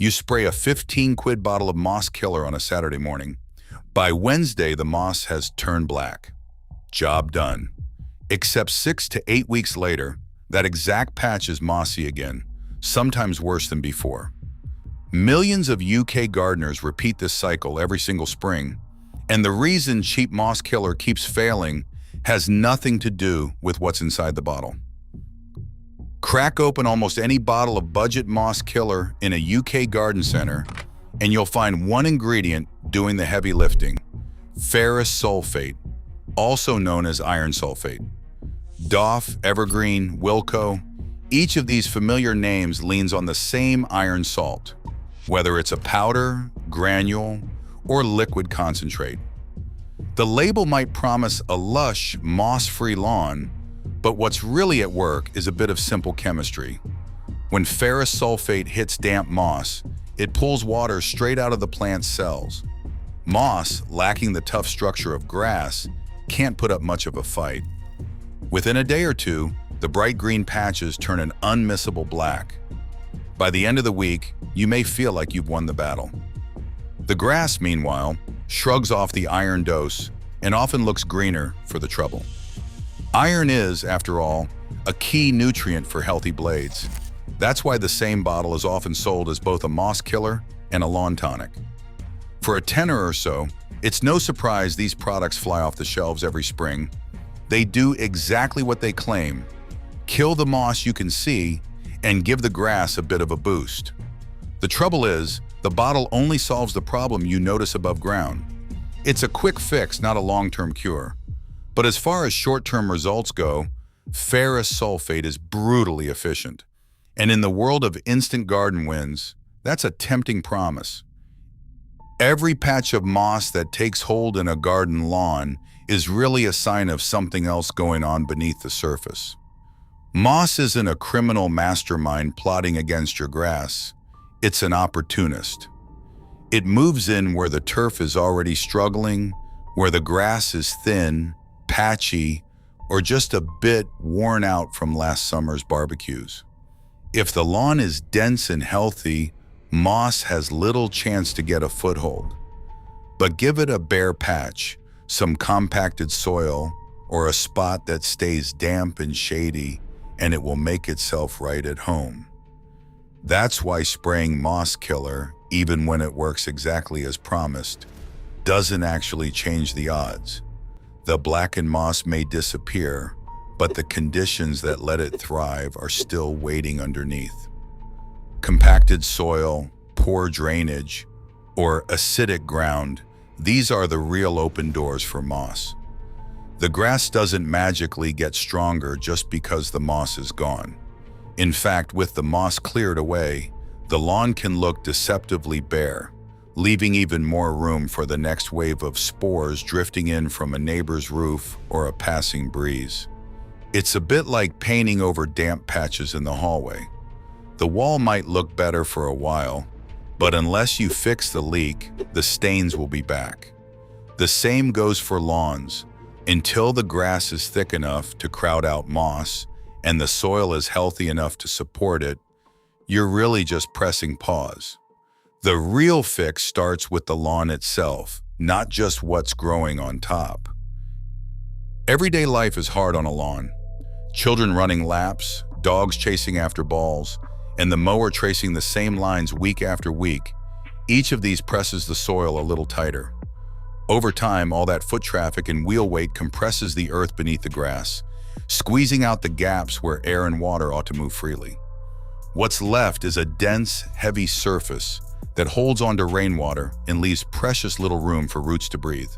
You spray a 15 quid bottle of moss killer on a Saturday morning. By Wednesday, the moss has turned black. Job done. Except 6 to 8 weeks later, that exact patch is mossy again, sometimes worse than before. Millions of UK gardeners repeat this cycle every single spring, and the reason cheap moss killer keeps failing has nothing to do with what's inside the bottle. Crack open almost any bottle of budget moss killer in a UK garden center, and you'll find one ingredient doing the heavy lifting: ferrous sulfate, also known as iron sulfate. Doff, Evergreen, Wilco, each of these familiar names leans on the same iron salt, whether it's a powder, granule, or liquid concentrate. The label might promise a lush, moss-free lawn, but what's really at work is a bit of simple chemistry. When ferrous sulfate hits damp moss, it pulls water straight out of the plant's cells. Moss, lacking the tough structure of grass, can't put up much of a fight. Within a day or two, the bright green patches turn an unmissable black. By the end of the week, you may feel like you've won the battle. The grass, meanwhile, shrugs off the iron dose and often looks greener for the trouble. Iron is, after all, a key nutrient for healthy blades. That's why the same bottle is often sold as both a moss killer and a lawn tonic. For a tenner or so, it's no surprise these products fly off the shelves every spring. They do exactly what they claim: kill the moss you can see and give the grass a bit of a boost. The trouble is, the bottle only solves the problem you notice above ground. It's a quick fix, not a long-term cure. But as far as short-term results go, ferrous sulfate is brutally efficient. And in the world of instant garden wins, that's a tempting promise. Every patch of moss that takes hold in a garden lawn is really a sign of something else going on beneath the surface. Moss isn't a criminal mastermind plotting against your grass. It's an opportunist. It moves in where the turf is already struggling, where the grass is thin, patchy, or just a bit worn out from last summer's barbecues. If the lawn is dense and healthy, moss has little chance to get a foothold. But give it a bare patch, some compacted soil, or a spot that stays damp and shady, and it will make itself right at home. That's why spraying moss killer, even when it works exactly as promised, doesn't actually change the odds. The blackened moss may disappear, but the conditions that let it thrive are still waiting underneath. Compacted soil, poor drainage, or acidic ground, these are the real open doors for moss. The grass doesn't magically get stronger just because the moss is gone. In fact, with the moss cleared away, the lawn can look deceptively bare, leaving even more room for the next wave of spores drifting in from a neighbor's roof or a passing breeze. It's a bit like painting over damp patches in the hallway. The wall might look better for a while, but unless you fix the leak, the stains will be back. The same goes for lawns. Until the grass is thick enough to crowd out moss and the soil is healthy enough to support it, you're really just pressing pause. The real fix starts with the lawn itself, not just what's growing on top. Everyday life is hard on a lawn. Children running laps, dogs chasing after balls, and the mower tracing the same lines week after week. Each of these presses the soil a little tighter. Over time, all that foot traffic and wheel weight compresses the earth beneath the grass, squeezing out the gaps where air and water ought to move freely. What's left is a dense, heavy surface that holds onto rainwater and leaves precious little room for roots to breathe.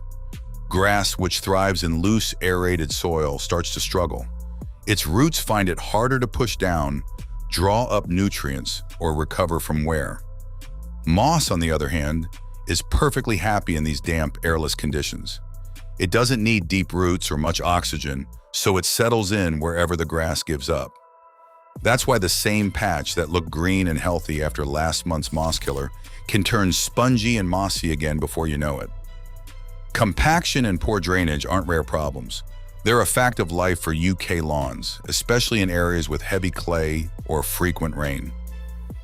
Grass, which thrives in loose, aerated soil, starts to struggle. Its roots find it harder to push down, draw up nutrients, or recover from wear. Moss, on the other hand, is perfectly happy in these damp, airless conditions. It doesn't need deep roots or much oxygen, so it settles in wherever the grass gives up. That's why the same patch that looked green and healthy after last month's moss killer can turn spongy and mossy again before you know it. Compaction and poor drainage aren't rare problems. They're a fact of life for UK lawns, especially in areas with heavy clay or frequent rain.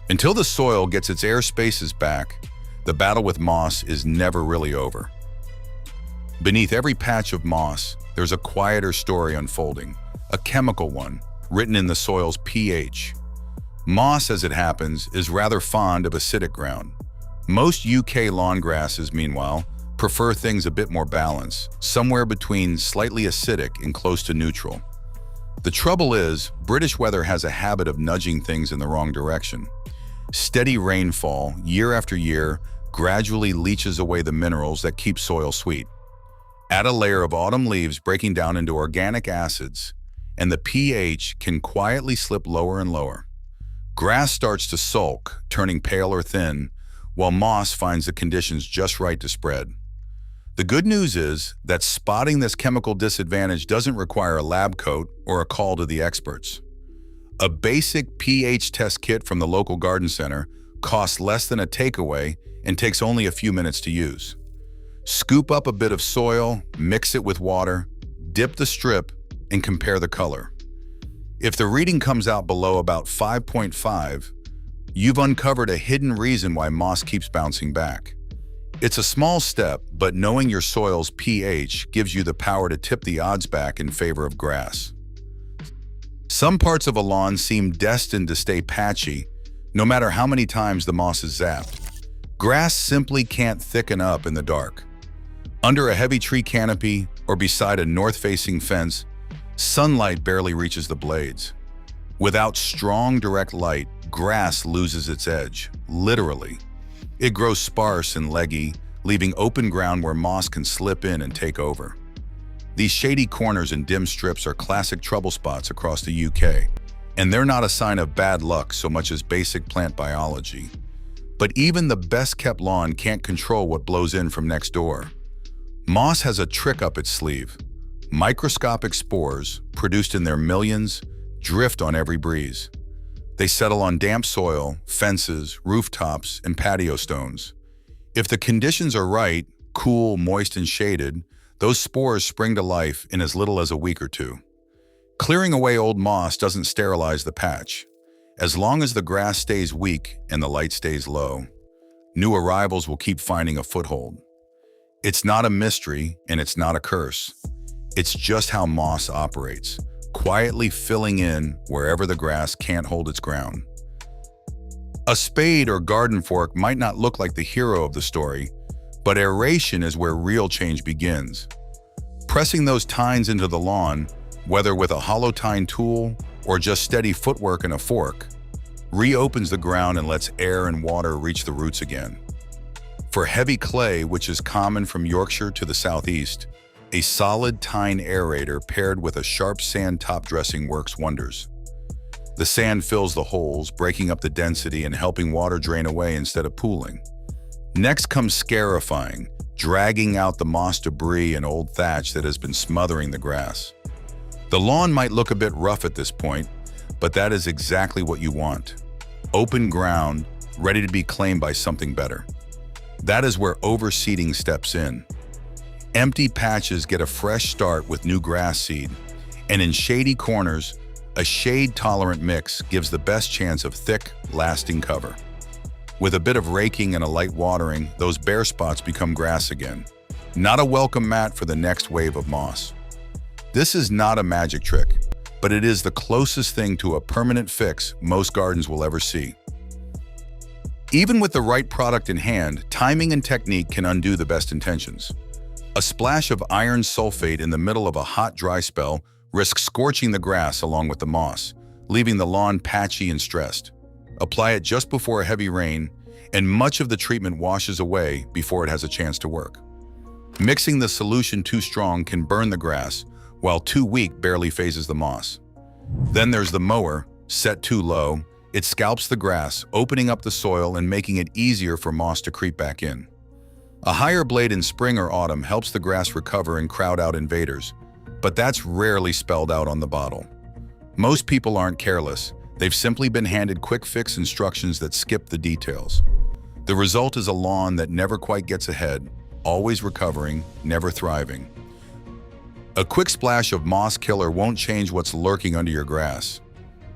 Until the soil gets its air spaces back, the battle with moss is never really over. Beneath every patch of moss, there's a quieter story unfolding, a chemical one, written in the soil's pH. Moss, as it happens, is rather fond of acidic ground. Most UK lawn grasses, meanwhile, prefer things a bit more balanced, somewhere between slightly acidic and close to neutral. The trouble is, British weather has a habit of nudging things in the wrong direction. Steady rainfall, year after year, gradually leaches away the minerals that keep soil sweet. Add a layer of autumn leaves breaking down into organic acids, and the pH can quietly slip lower and lower. Grass starts to sulk, turning pale or thin, while moss finds the conditions just right to spread. The good news is that spotting this chemical disadvantage doesn't require a lab coat or a call to the experts. A basic pH test kit from the local garden center costs less than a takeaway and takes only a few minutes to use. Scoop up a bit of soil, mix it with water, dip the strip, and compare the color. If the reading comes out below about 5.5, you've uncovered a hidden reason why moss keeps bouncing back. It's a small step, but knowing your soil's pH gives you the power to tip the odds back in favor of grass. Some parts of a lawn seem destined to stay patchy, no matter how many times the moss is zapped. Grass simply can't thicken up in the dark. Under a heavy tree canopy or beside a north-facing fence, sunlight barely reaches the blades. Without strong, direct light, grass loses its edge, literally. It grows sparse and leggy, leaving open ground where moss can slip in and take over. These shady corners and dim strips are classic trouble spots across the UK, and they're not a sign of bad luck so much as basic plant biology. But even the best-kept lawn can't control what blows in from next door. Moss has a trick up its sleeve. Microscopic spores, produced in their millions, drift on every breeze. They settle on damp soil, fences, rooftops, and patio stones. If the conditions are right, cool, moist, and shaded, those spores spring to life in as little as a week or two. Clearing away old moss doesn't sterilize the patch. As long as the grass stays weak and the light stays low, new arrivals will keep finding a foothold. It's not a mystery, and it's not a curse. It's just how moss operates, quietly filling in wherever the grass can't hold its ground. A spade or garden fork might not look like the hero of the story, but aeration is where real change begins. Pressing those tines into the lawn, whether with a hollow tine tool or just steady footwork and a fork, reopens the ground and lets air and water reach the roots again. For heavy clay, which is common from Yorkshire to the southeast, a solid tine aerator paired with a sharp sand top dressing works wonders. The sand fills the holes, breaking up the density and helping water drain away instead of pooling. Next comes scarifying, dragging out the moss debris and old thatch that has been smothering the grass. The lawn might look a bit rough at this point, but that is exactly what you want. Open ground, ready to be claimed by something better. That is where overseeding steps in. Empty patches get a fresh start with new grass seed, and in shady corners, a shade-tolerant mix gives the best chance of thick, lasting cover. With a bit of raking and a light watering, those bare spots become grass again. Not a welcome mat for the next wave of moss. This is not a magic trick, but it is the closest thing to a permanent fix most gardens will ever see. Even with the right product in hand, timing and technique can undo the best intentions. A splash of iron sulphate in the middle of a hot, dry spell risks scorching the grass along with the moss, leaving the lawn patchy and stressed. Apply it just before a heavy rain, and much of the treatment washes away before it has a chance to work. Mixing the solution too strong can burn the grass, while too weak barely phases the moss. Then there's the mower, set too low. It scalps the grass, opening up the soil and making it easier for moss to creep back in. A higher blade in spring or autumn helps the grass recover and crowd out invaders, but that's rarely spelled out on the bottle. Most people aren't careless. They've simply been handed quick fix instructions that skip the details. The result is a lawn that never quite gets ahead, always recovering, never thriving. A quick splash of moss killer won't change what's lurking under your grass.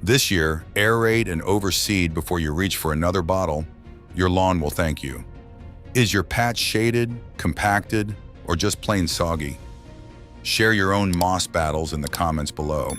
This year, aerate and overseed before you reach for another bottle. Your lawn will thank you. Is your patch shaded, compacted, or just plain soggy? Share your own moss battles in the comments below.